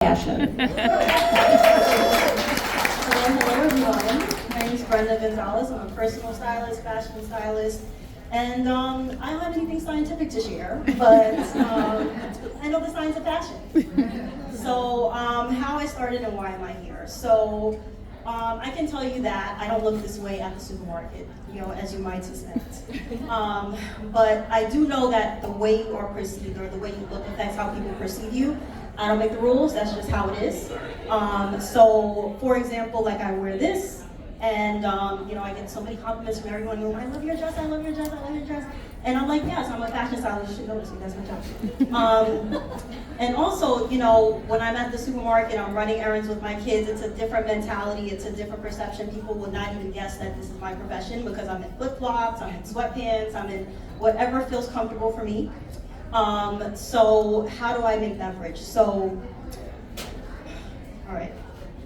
Fashion. Hello everyone. My name is Brenda Gonzalez. I'm a personal stylist, fashion stylist, and I don't have anything scientific to share, but I know the science of fashion. So how I started and why am I here? So I can tell you that I don't look this way at the supermarket, as you might suspect. But I do know that the way you are perceived or the way you look affects how people perceive you. I don't make the rules, that's just how it is. So, for example, like I wear this, and I get so many compliments from everyone, I love your dress, I love your dress, I love your dress. And I'm like, yes, I'm a fashion stylist, you should notice me, that's my job. And also, when I'm at the supermarket, I'm running errands with my kids, it's a different mentality, it's a different perception. People will not even guess that this is my profession because I'm in flip-flops, I'm in sweatpants, I'm in whatever feels comfortable for me. So how do I make that bridge? So, all right,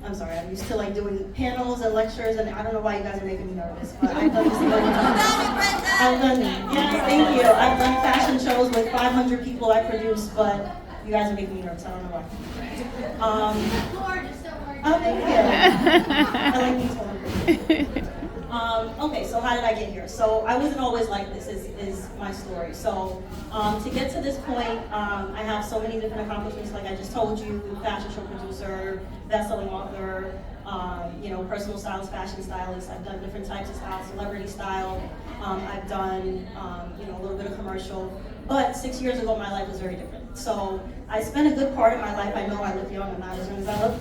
I'm sorry, I'm used to doing panels and lectures, and I don't know why you guys are making me nervous, but I've done this a million times. Yes, thank you. I've done fashion shows with 500 people I produce, but you guys are making me nervous, I don't know why. Oh, thank you. I like these ones. Okay, so how did I get here? So I wasn't always like this, is my story. So to get to this point, I have so many different accomplishments, like I just told you, fashion show producer, best-selling author, personal stylist, fashion stylist. I've done different types of style, celebrity style. I've done, a little bit of commercial. But 6 years ago, my life was very different. So I spent a good part of my life, I know I look young, I'm not as young as I look,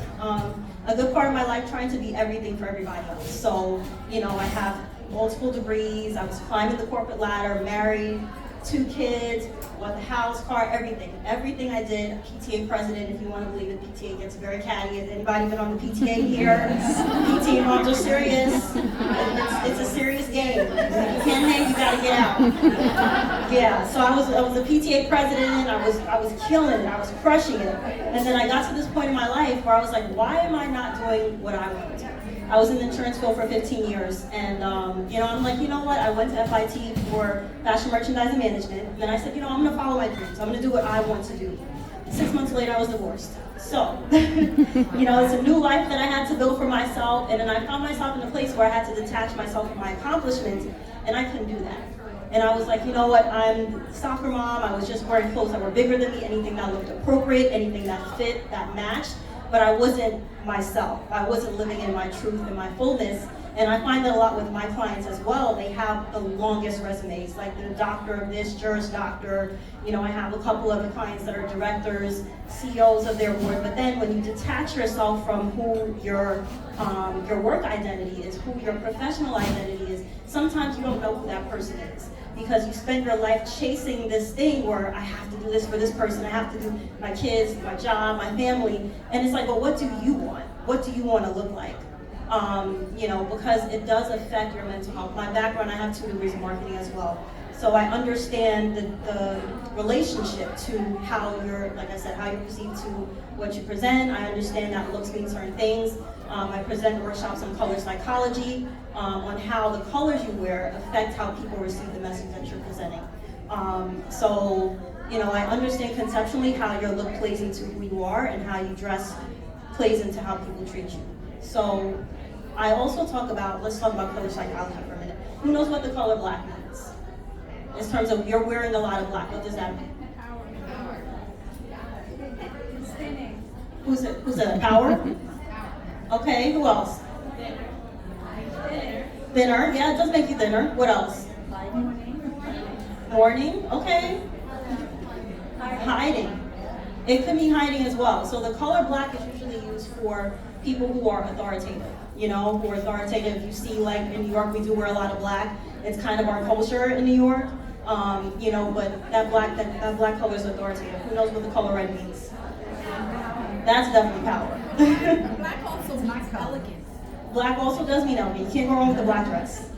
a good part of my life trying to be everything for everybody else. So, I have multiple degrees, I was climbing the corporate ladder, married, 2 kids, bought the house, car, everything. Everything I did, PTA president, if you want to believe it, PTA gets very catty. Has anybody been on the PTA here? PTA moms are serious. It's a serious game. If you can't hang, you gotta get out. Yeah, so I was a PTA president, I was killing it, I was crushing it. And then I got to this point in my life where I was like, why am I not doing what I want to do? I was in the insurance field for 15 years, and I'm like, you know what? I went to FIT for fashion merchandising management, and then I said, I'm gonna follow my dreams. I'm gonna do what I want to do. 6 months later, I was divorced. So, it's a new life that I had to build for myself, and then I found myself in a place where I had to detach myself from my accomplishments, and I couldn't do that. And I was like, you know what? I'm a soccer mom. I was just wearing clothes that were bigger than me, anything that looked appropriate, anything that fit, that matched. But I wasn't myself. I wasn't living in my truth and my fullness. And I find that a lot with my clients as well. They have the longest resumes, like the doctor of this, Juris Doctor. I have a couple of the clients that are directors, CEOs of their board. But then when you detach yourself from who your work identity is, who your professional identity is, sometimes you don't know who that person is. Because you spend your life chasing this thing where I have to do this for this person, I have to do my kids, my job, my family, and it's like, well, what do you want? What do you want to look like? Because it does affect your mental health. My background, I have 2 degrees in marketing as well. So I understand the relationship to how you're, like I said, how you perceive to what you present. I understand that looks mean certain things. I present workshops on color psychology, on how the colors you wear affect how people receive the message that you're presenting. I understand conceptually how your look plays into who you are and how you dress plays into how people treat you. So I also let's talk about color psychology for a minute. Who knows what the color black means? In terms of you're wearing a lot of black, what does that mean? Who's it? Power? Okay, who else? Thinner, yeah, it does make you thinner. What else? Mourning, okay. Hiding. It could mean hiding as well. So the color black is usually used for people who are authoritative, who are authoritative. You see, like in New York, we do wear a lot of black. It's kind of our culture in New York, but that black color is authoritative. Who knows what the color red means? That's definitely power. Black also means elegance. Black also does mean elegant. You can't go wrong with a black dress.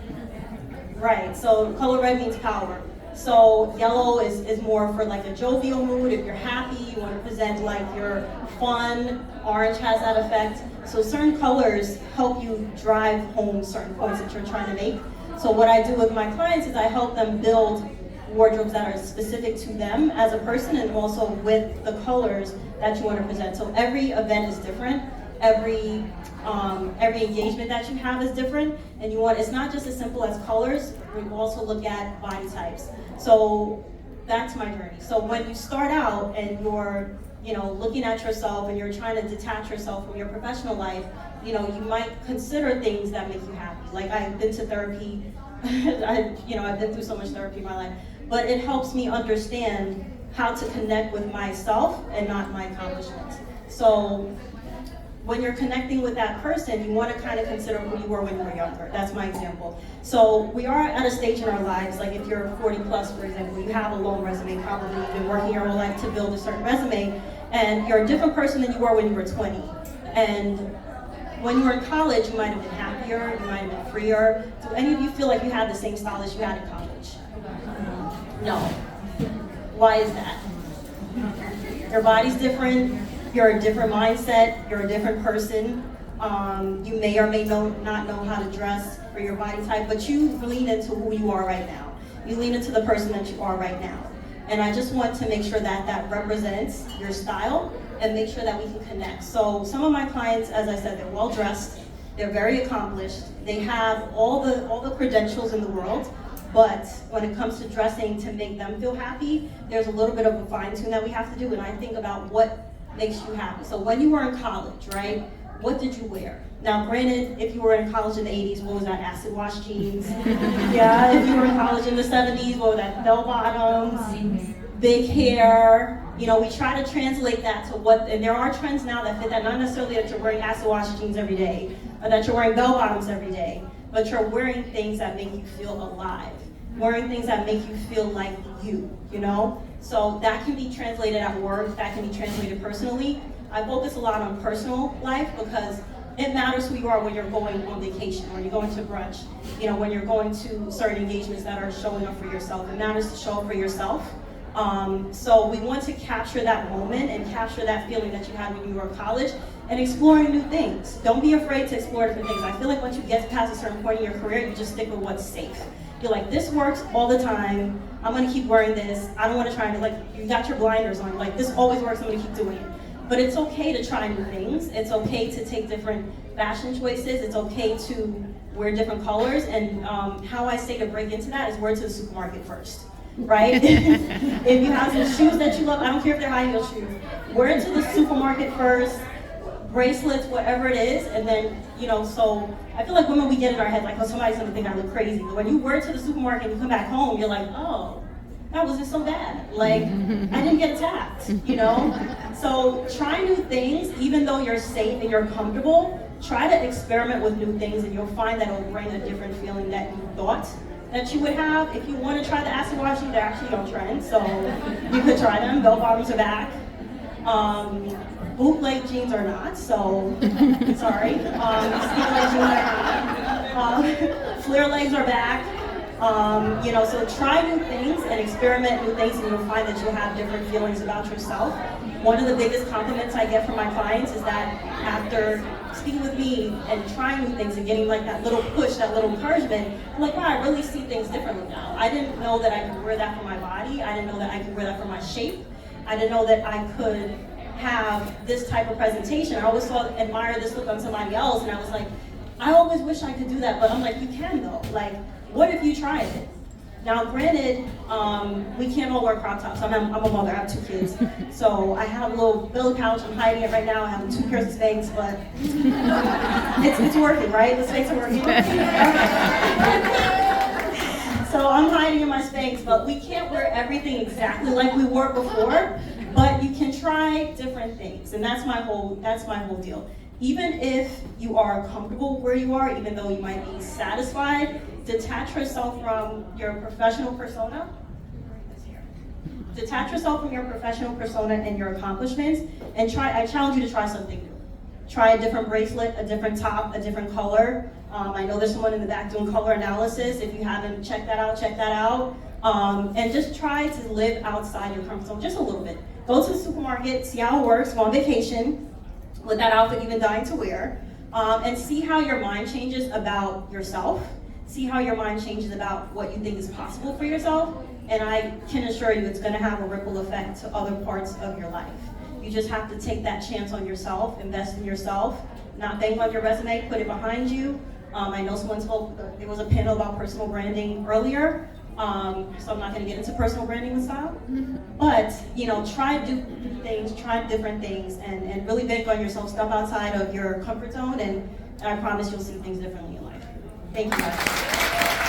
Right, so color red means power. So yellow is more for like a jovial mood. If you're happy, you want to present like you're fun. Orange has that effect. So certain colors help you drive home certain points that you're trying to make. So what I do with my clients is I help them build wardrobes that are specific to them as a person, and also with the colors that you want to present. So every event is different. Every engagement that you have is different, and it's not just as simple as colors. We also look at body types. So that's my journey. So when you start out and you're looking at yourself and you're trying to detach yourself from your professional life, you might consider things that make you happy. Like, I've been to therapy. I've been through so much therapy in my life, but it helps me understand how to connect with myself and not my accomplishments. So when you're connecting with that person, you want to kind of consider who you were when you were younger. That's my example. So we are at a stage in our lives, like if you're 40 plus, for example, you have a long resume, probably you've been working your whole life to build a certain resume, and you're a different person than you were when you were 20. And when you were in college, you might have been happier, you might have been freer. Do any of you feel like you had the same style as you had in college? No. Why is that? Your body's different. You're a different mindset, you're a different person. You may or may not know how to dress for your body type, but you lean into who you are right now. You lean into the person that you are right now. And I just want to make sure that that represents your style and make sure that we can connect. So some of my clients, as I said, they're well dressed, they're very accomplished, they have all the credentials in the world, but when it comes to dressing to make them feel happy, there's a little bit of a fine tune that we have to do, and I think about what makes you happy. So when you were in college, right, what did you wear? Now, granted, if you were in college in the 80s, what was that, acid wash jeans? Yeah, if you were in college in the 70s, what was that, bell bottoms, big hair? We try to translate that to and there are trends now that fit that, not necessarily that you're wearing acid wash jeans every day, or that you're wearing bell bottoms every day, but you're wearing things that make you feel alive, wearing things that make you feel like you. So that can be translated at work, that can be translated personally. I focus a lot on personal life because it matters who you are when you're going on vacation, when you're going to brunch, when you're going to certain engagements that are showing up for yourself. It matters to show up for yourself. So we want to capture that moment and capture that feeling that you had when you were in college and exploring new things. Don't be afraid to explore different things. I feel like once you get past a certain point in your career, you just stick with what's safe. You're like, this works all the time. I'm gonna keep wearing this. I don't want to try to, you got your blinders on. Like, this always works, I'm gonna keep doing it. But it's okay to try new things. It's okay to take different fashion choices. It's okay to wear different colors. And how I say to break into that is wear to the supermarket first, right? If you have some shoes that you love, I don't care if they're high heel shoes, wear it to the supermarket first, bracelets, whatever it is, and then, so I feel like women, we get in our head like, oh, somebody's gonna think I look crazy. But when you wear it to the supermarket and you come back home, you're like, oh, that wasn't so bad. Like, I didn't get attacked, So try new things, even though you're safe and you're comfortable, try to experiment with new things, and you'll find that it'll bring a different feeling that you thought that you would have. If you want to try the acid wash jeans, they're actually on trend, so you could try them. Bell bottoms are back. Bootleg jeans are not, so sorry. Skinny leg jeans are not. Flare legs are back. So try new things and experiment new things, and you'll find that you'll have different feelings about yourself. One of the biggest compliments I get from my clients is that after speaking with me and trying new things and getting like that little push, that little encouragement, I'm like, wow, I really see things differently now. I didn't know that I could wear that for my body. I didn't know that I could wear that for my shape. I didn't know that I could have this type of presentation. I always admire this look on somebody else, and I was like, I always wish I could do that, but I'm like, you can though. Like, what if you tried it? Now, granted, we can't all wear crop tops. I'm a mother, I have 2 kids. So I have a little belly pouch, I'm hiding it right now. I have 2 pairs of Spanx, but it's working, right? The Spanx are working. So I'm hiding in my Spanx, but we can't wear everything exactly like we wore before, but you can try different things, and that's my whole deal. Even if you are comfortable where you are, even though you might be satisfied, detach yourself from your professional persona. Detach yourself from your professional persona and your accomplishments, and I challenge you to try something new. Try a different bracelet, a different top, a different color. I know there's someone in the back doing color analysis. If you haven't checked that out, check that out. And just try to live outside your comfort zone just a little bit. Go to the supermarket, see how it works, go on vacation with that outfit you've been dying to wear, and see how your mind changes about yourself, see how your mind changes about what you think is possible for yourself, and I can assure you it's gonna have a ripple effect to other parts of your life. You just have to take that chance on yourself, invest in yourself, not bank on your resume, put it behind you. I know someone spoke, there was a panel about personal branding earlier, so I'm not gonna get into personal branding with style. But, try different things, and really bank on yourself, step outside of your comfort zone, and I promise you'll see things differently in life. Thank you guys.